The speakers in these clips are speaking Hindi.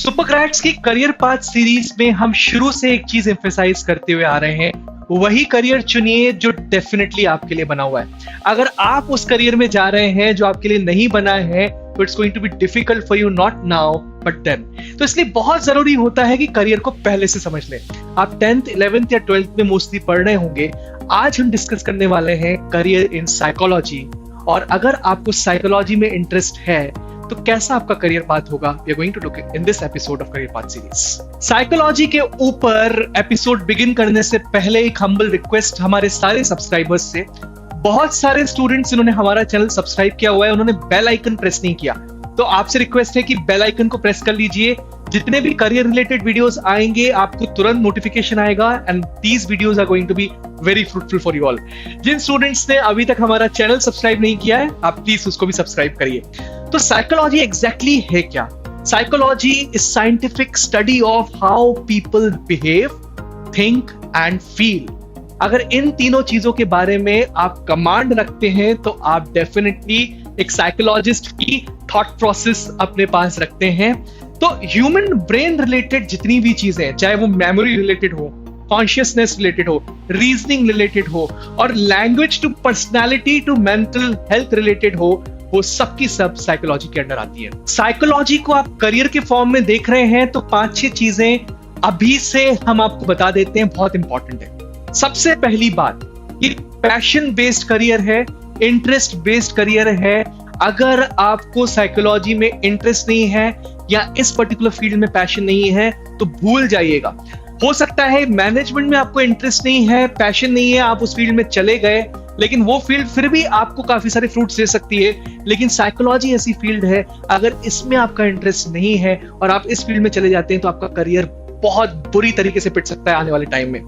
सुपरक्रैट्स की करियर पाथ सीरीज में हम शुरू से एक चीज एम्फेसाइज करते हुए आ रहे हैं, वही करियर चुनिए जो डेफिनेटली आपके लिए बना हुआ है। अगर आप उस करियर में जा रहे हैं जो आपके लिए नहीं बना है, तो it's going to be difficult for you, not now but then. तो इसलिए बहुत जरूरी होता है कि करियर को पहले से समझ लें। आप 10th, 11th या 12th में मोस्टली पढ़ रहे होंगे। आज हम डिस्कस करने वाले हैं करियर इन साइकोलॉजी, और अगर आपको साइकोलॉजी में इंटरेस्ट है तो कैसा आपका करियर पाथ होगा, we are going to look in this episode of career path series. Psychology के ऊपर एपिसोड बिगिन करने से पहले एक हम्बल रिक्वेस्ट हमारे सारे सब्सक्राइबर्स से। बहुत सारे स्टूडेंट्स जिन्होंने हमारा चैनल सब्सक्राइब किया हुआ है, उन्होंने बेल आइकन प्रेस नहीं किया, तो आपसे रिक्वेस्ट है कि बेल आइकन को प्रेस कर लीजिए। जितने भी करियर रिलेटेड वीडियोस आएंगे आपको तुरंत नोटिफिकेशन आएगा, and these videos are going to be very fruitful for you all. जिन स्टूडेंट्स ने अभी तक हमारा चैनल सब्सक्राइब नहीं किया है, आप प्लीज उसको भी सब्सक्राइब करिए। तो साइकोलॉजी एग्जैक्टली है क्या? Psychology is scientific study of how people behave, think and feel. अगर इन तीनों चीजों के बारे में आप कमांड रखते हैं तो आप डेफिनेटली एक साइकोलॉजिस्ट की थॉट प्रोसेस अपने पास रखते हैं। तो ह्यूमन ब्रेन रिलेटेड जितनी भी चीजें, चाहे वो मेमोरी रिलेटेड हो, कॉन्शियसनेस रिलेटेड हो, रीजनिंग रिलेटेड हो, और language to personality to mental health related हो, वो सबकी सब साइकोलॉजी के अंडर आती है। साइकोलॉजी को आप करियर के फॉर्म में देख रहे हैं तो 5-6 चीजें अभी से हम आपको बता देते हैं, बहुत इंपॉर्टेंट है। सबसे पहली बात, ये पैशन बेस्ड करियर है, इंटरेस्ट बेस्ड करियर है। अगर आपको साइकोलॉजी में इंटरेस्ट नहीं है या इस पर्टिकुलर फील्ड में पैशन नहीं है तो भूल जाइएगा। हो सकता है मैनेजमेंट में आपको इंटरेस्ट नहीं है, पैशन नहीं है, आप उस फील्ड में चले गए, लेकिन वो फील्ड फिर भी आपको काफी सारे फ्रूट्स दे सकती है। लेकिन साइकोलॉजी ऐसी फील्ड है, अगर इसमें आपका इंटरेस्ट नहीं है और आप इस फील्ड में चले जाते हैं तो आपका करियर बहुत बुरी तरीके से पिट सकता है आने वाले टाइम में।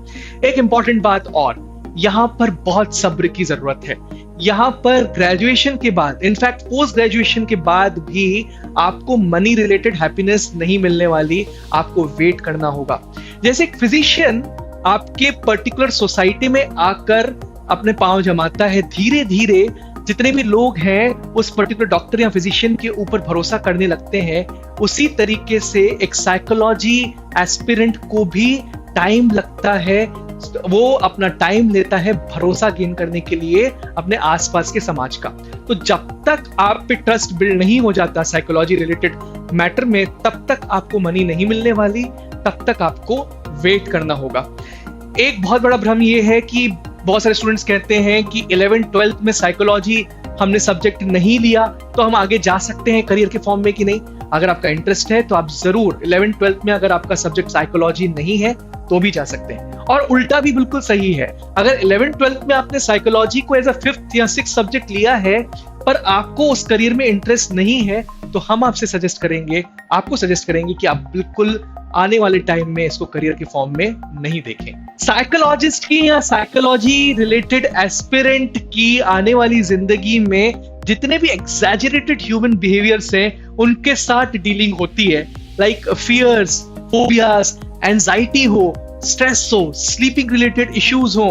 एक इंपॉर्टेंट बात और, यहां पर बहुत सब्र की जरूरत है। यहां पर ग्रेजुएशन के बाद, इनफैक्ट पोस्ट ग्रेजुएशन के बाद भी आपको मनी रिलेटेड हैप्पीनेस नहीं मिलने वाली, आपको वेट करना होगा। जैसे एक फिजिशियन आपके पर्टिकुलर सोसाइटी में आकर अपने पांव जमाता है, धीरे धीरे जितने भी लोग हैं उस पर्टिकुलर डॉक्टर या फिजिशियन के ऊपर भरोसा करने लगते हैं। उसी तरीके से एक साइकोलॉजी एस्पिरेंट को भी टाइम लगता है, वो अपना टाइम लेता है भरोसा गेन करने के लिए अपने आसपास के समाज का। तो जब तक आप पे ट्रस्ट बिल्ड नहीं हो जाता साइकोलॉजी रिलेटेड मैटर में, तब तक आपको मनी नहीं मिलने वाली, तब तक आपको वेट करना होगा। एक बहुत बड़ा भ्रम ये है कि बहुत सारे स्टूडेंट्स कहते हैं कि 11th 12th में साइकोलॉजी हमने सब्जेक्ट नहीं लिया तो हम आगे जा सकते हैं करियर के फॉर्म में कि नहीं। अगर आपका इंटरेस्ट है तो आप जरूर 11th 12th में, अगर आपका सब्जेक्ट साइकोलॉजी नहीं है तो भी जा सकते हैं। और उल्टा भी बिल्कुल सही है, अगर 11th 12th में आपने साइकोलॉजी को एज अ 5th या 6th सब्जेक्ट लिया है पर आपको उस करियर में इंटरेस्ट नहीं है, तो हम आपको सजेस्ट करेंगे कि आप बिल्कुल आने वाले टाइम में इसको करियर के फॉर्म में नहीं देखें। साइकोलॉजिस्ट की या साइकोलॉजी रिलेटेड एस्पिरेंट की आने वाली जिंदगी में जितने भी एग्जैजरेटेड ह्यूमन बिहेवियर्स हैं उनके साथ डीलिंग होती है, लाइक फियर्स, फोबियाज, एंजाइटी हो, स्ट्रेस हो, स्लीपिंग रिलेटेड इश्यूज हो,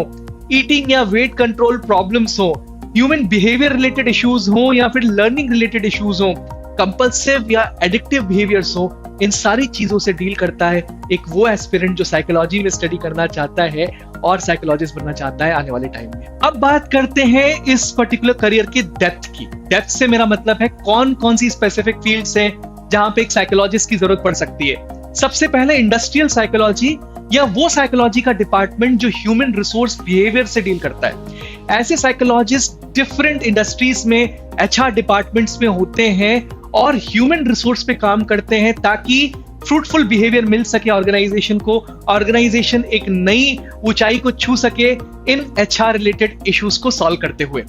ईटिंग या वेट कंट्रोल प्रॉब्लम्स हो, ह्यूमन बिहेवियर रिलेटेड इश्यूज हो या फिर लर्निंग रिलेटेड इश्यूज हो, कंपल्सिव या एडिक्टिव बिहेवियर्स हो। इन सारी चीजों से डील करता है एक वो एस्पिरेंट जो साइकोलॉजी में स्टडी करना चाहता है और साइकोलॉजिस्ट बनना चाहता है आने वाले टाइम में। अब बात करते हैं इस पर्टिकुलर करियर की डेप्थ की। डेप्थ से मेरा मतलब है कौन कौन सी स्पेसिफिक फील्ड्स हैं जहां पे एक साइकोलॉजिस्ट की जरूरत पड़ सकती है। सबसे पहले इंडस्ट्रियल साइकोलॉजी, या वो साइकोलॉजी का डिपार्टमेंट जो ह्यूमन रिसोर्स बिहेवियर से डील करता है। ऐसे साइकोलॉजिस्ट डिफरेंट इंडस्ट्रीज में, HR डिपार्टमेंट्स में होते हैं और ह्यूमन रिसोर्स पे काम करते हैं ताकि फ्रूटफुल बिहेवियर मिल सके ऑर्गेनाइजेशन को, ऑर्गेनाइजेशन एक नई ऊंचाई को छू सके इन HR रिलेटेड इश्यूज को सॉल्व करते हुए।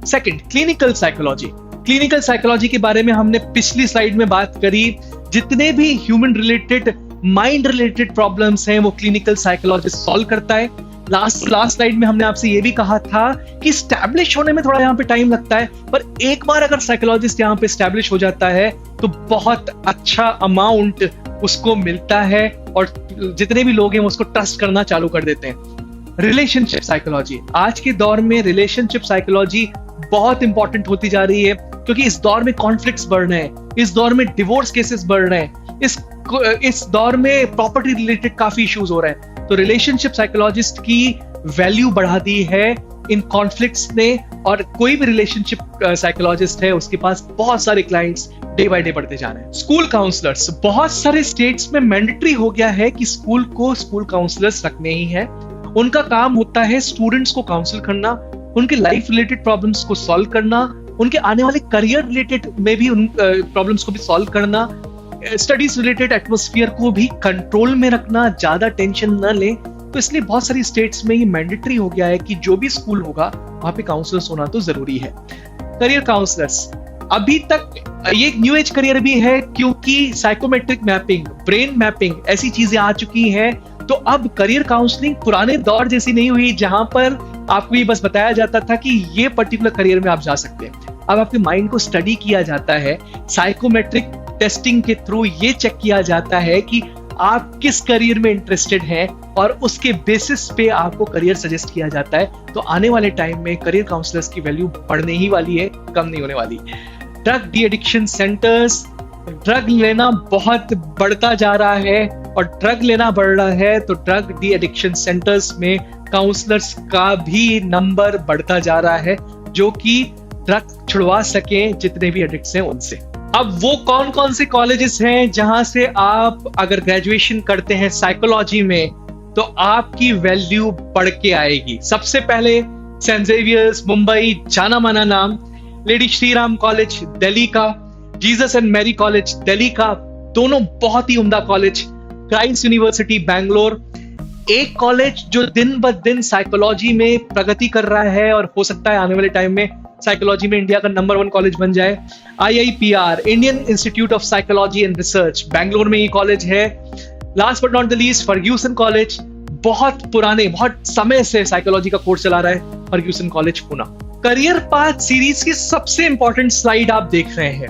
Second, clinical psychology. Clinical psychology के बारे में हमने पिछली स्लाइड में बात करी। जितने भी human related, mind related problems हैं वो क्लिनिकल साइकोलॉजिस्ट सॉल्व करता है। लास्ट स्लाइड में हमने आपसे ये भी कहा था कि स्टैब्लिश होने में थोड़ा यहाँ पे टाइम लगता है, पर एक बार अगर साइकोलॉजिस्ट यहाँ पे स्टैब्लिश हो जाता है तो बहुत अच्छा अमाउंट उसको मिलता है और जितने भी लोग हैं वो उसको ट्रस्ट करना चालू कर देते हैं। रिलेशनशिप साइकोलॉजी, आज के दौर में रिलेशनशिप साइकोलॉजी बहुत इंपॉर्टेंट होती जा रही है क्योंकि इस दौर में कॉन्फ्लिक्ट्स बढ़ रहे हैं, इस दौर में डिवोर्स केसेस बढ़ रहे हैं, इस इस दौर में प्रॉपर्टी रिलेटेड काफी इश्यूज हो रहे हैं, तो रिलेशनशिप साइकोलॉजिस्ट की वैल्यू बढ़ा दी है इन कॉन्फ्लिक्ट्स ने। और कोई भी रिलेशनशिप साइकोलॉजिस्ट है, उसके पास बहुत सारे क्लाइंट्स डे बाय डे बढ़ते जा रहे हैं। स्कूल काउंसलर्स, बहुत सारे स्टेट्स में मैंडेटरी हो गया है कि स्कूल को स्कूल काउंसलर्स रखने ही है। उनका काम होता है स्टूडेंट्स को काउंसिल करना, उनके लाइफ रिलेटेड प्रॉब्लम्स को सॉल्व करना, उनके आने वाले करियर रिलेटेड में भी उन प्रॉब्लम्स को भी सॉल्व करना, स्टडीज रिलेटेड एटमॉस्फेयर को भी कंट्रोल में रखना, ज्यादा टेंशन न ले। तो इसलिए बहुत सारी स्टेट्स में ये मैंडेटरी हो गया है कि जो भी स्कूल होगा वहां पे काउंसलर्स होना तो जरूरी है। करियर काउंसलर्स, अभी तक ये एक न्यू एज करियर भी है, क्योंकि साइकोमेट्रिक मैपिंग, ब्रेन मैपिंग ऐसी चीजें आ चुकी हैं। तो अब करियर काउंसलिंग पुराने दौर जैसी नहीं हुई, जहां पर आपको ये बस बताया जाता था कि ये पर्टिकुलर करियर में आप जा सकते हैं। अब आपके माइंड को स्टडी किया जाता है, साइकोमेट्रिक टेस्टिंग के थ्रू ये चेक किया जाता है कि आप किस करियर में इंटरेस्टेड हैं, और उसके बेसिस पे आपको करियर सजेस्ट किया जाता है। तो आने वाले टाइम में करियर काउंसलर्स की वैल्यू बढ़ने ही वाली है, कम नहीं होने वाली। Drug de addiction centres, drug लेना बहुत बढ़ता जा रहा है, और ड्रग लेना बढ़ रहा है तो ड्रग डी एडिक्शन सेंटर्स में काउंसलर्स का भी नंबर बढ़ता जा रहा है, जो कि ड्रग छुड़वा सके जितने भी एडिक्ट्स हैं उनसे। अब वो कौन कौन से कॉलेजेस हैं जहां से आप अगर ग्रेजुएशन करते हैं साइकोलॉजी में तो आपकी वैल्यू बढ़ के आएगी। सबसे पहले सेंट जेवियर्स मुंबई, जाना माना नाम, लेडी श्रीराम कॉलेज दिल्ली का, Jesus and Mary college Delhi का, दोनों बहुत ही उम्दा कॉलेज, क्राइस्ट यूनिवर्सिटी बैंगलोर, एक कॉलेज जो दिन ब दिन साइकोलॉजी में प्रगति कर रहा है और हो सकता है आने वाले टाइम में साइकोलॉजी में इंडिया का नंबर 1 कॉलेज बन जाए, IIPR, Indian institute of psychology and research, Bangalore में ये कॉलेज है। Last but not the least Fergusson college, बहुत पुराने, बहुत समय से साइकोलॉजी का कोर्स चला रहा है Fergusson college Pune. Career path series की सबसे इंपॉर्टेंट स्लाइड आप देख रहे हैं।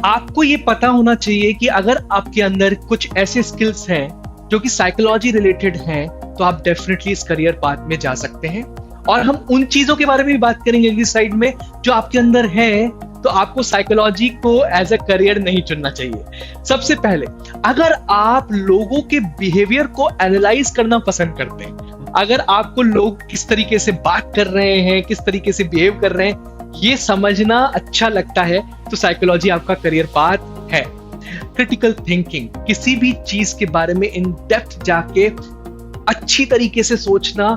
आपको ये पता होना चाहिए कि अगर आपके अंदर कुछ ऐसे स्किल्स हैं जो कि साइकोलॉजी रिलेटेड हैं, तो आप डेफिनेटली इस करियर पाथ में जा सकते हैं। और हम उन चीजों के बारे में भी बात करेंगे इस साइड में जो आपके अंदर है, तो आपको साइकोलॉजी को एज अ करियर नहीं चुनना चाहिए। सबसे पहले, अगर आप लोगों के बिहेवियर को एनालाइज करना पसंद करते हैं, अगर आपको लोग किस तरीके से बात कर रहे हैं, किस तरीके से बिहेव कर रहे हैं, ये समझना अच्छा लगता है, तो साइकोलॉजी आपका करियर पाथ है। क्रिटिकल थिंकिंग, किसी भी चीज के बारे में इन डेप्थ जाके अच्छी तरीके से सोचना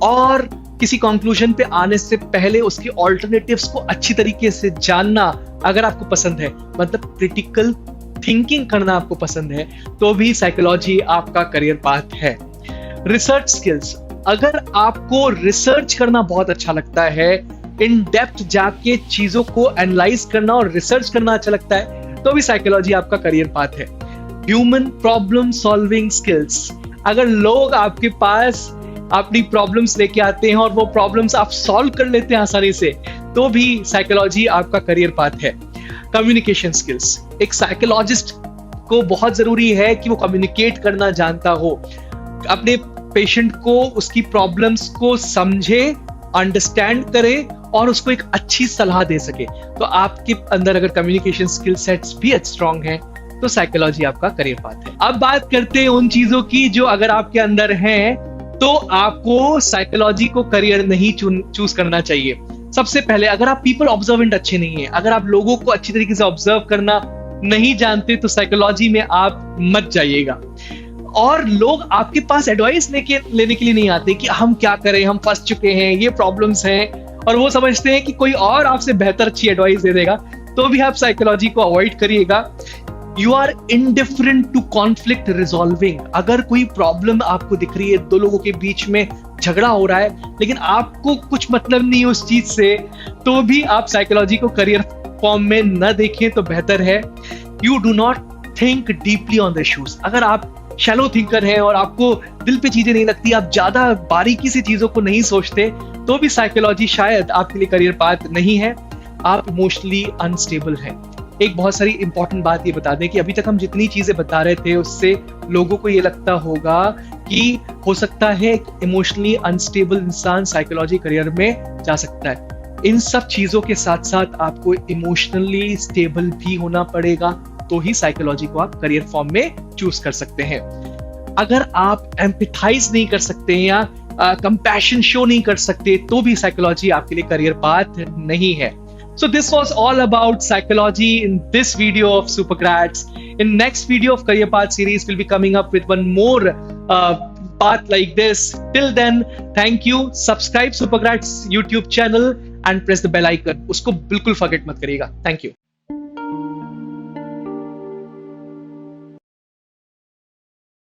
और किसी कंक्लूजन पे आने से पहले उसके ऑल्टरनेटिव्स को अच्छी तरीके से जानना अगर आपको पसंद है, मतलब क्रिटिकल थिंकिंग करना आपको पसंद है, तो भी साइकोलॉजी आपका करियर पाथ है। रिसर्च स्किल्स, अगर आपको रिसर्च करना बहुत अच्छा लगता है, इन डेप्थ जाके चीजों को एनालाइज करना और रिसर्च करना अच्छा लगता है, तो भी साइकोलॉजी आपका करियर पाथ है। ह्यूमन प्रॉब्लम सॉल्विंग स्किल्स, अगर लोग आपके पास अपनी प्रॉब्लम्स लेके आते हैं और वो प्रॉब्लम्स आप सॉल्व कर लेते हैं आसानी से, तो भी साइकोलॉजी आपका करियर पाथ है। कम्युनिकेशन स्किल्स, एक साइकोलॉजिस्ट को बहुत जरूरी है कि वो कम्युनिकेट करना जानता हो, अपने पेशेंट को उसकी प्रॉब्लम्स को समझे, अंडरस्टैंड करे और उसको एक अच्छी सलाह दे सके। तो आपके अंदर अगर कम्युनिकेशन स्किल सेट्स भी स्ट्रांग है, तो साइकोलॉजी आपका करियर पाथ है। अब बात करते हैं उन चीजों की जो अगर आपके अंदर हैं तो आपको साइकोलॉजी को करियर नहीं चूज करना चाहिए। सबसे पहले, अगर आप पीपल ऑब्जर्वेंट अच्छे नहीं है, अगर आप लोगों को अच्छी तरीके से ऑब्जर्व करना नहीं जानते, तो साइकोलॉजी में आप मत जाइएगा। और लोग आपके पास एडवाइस लेने के लिए नहीं आते कि हम क्या करें, हम फंस चुके हैं, ये प्रॉब्लम्स हैं, और वो समझते हैं कि कोई और आपसे बेहतर अच्छी एडवाइस दे देगा, तो भी आप साइकोलॉजी को अवॉइड करिएगा। You are indifferent to conflict resolving, अगर कोई प्रॉब्लम आपको दिख रही है, दो लोगों के बीच में झगड़ा हो रहा है, लेकिन आपको कुछ मतलब नहीं उस चीज से, तो भी आप साइकोलॉजी को करियर फॉर्म में न देखें तो बेहतर है। You do not think deeply on the issues, अगर आप शैलो थिंकर हैं और आपको दिल पे चीजें नहीं लगती, आप ज्यादा बारीकी से चीजों को नहीं सोचते, तो भी साइकोलॉजी शायद आपके लिए करियर पाथ नहीं है। आप इमोशनली अनस्टेबल हैं। एक बहुत सारी इंपॉर्टेंट बात ये बता दें कि अभी तक हम जितनी चीजें बता रहे थे उससे लोगों को ये लगता होगा कि हो सकता है इमोशनली अनस्टेबल इंसान साइकोलॉजी करियर में जा सकता है। इन सब चीजों के साथ साथ आपको इमोशनली स्टेबल भी होना पड़ेगा, तो ही साइकोलॉजी को आप करियर फॉर्म में चूज कर सकते हैं। अगर आप एम्पैथाइज नहीं कर सकते या कंपैशन शो नहीं कर सकते तो भी साइकोलॉजी आपके लिए करियर पाथ नहीं है। So this was all about psychology in this video of Supergrads. In next video of Career Path series, we'll be coming up with one more path like this. Till then, thank you. Subscribe Supergrads YouTube channel and press the bell icon. उसको बिल्कुल forget मत करिएगा. Thank you.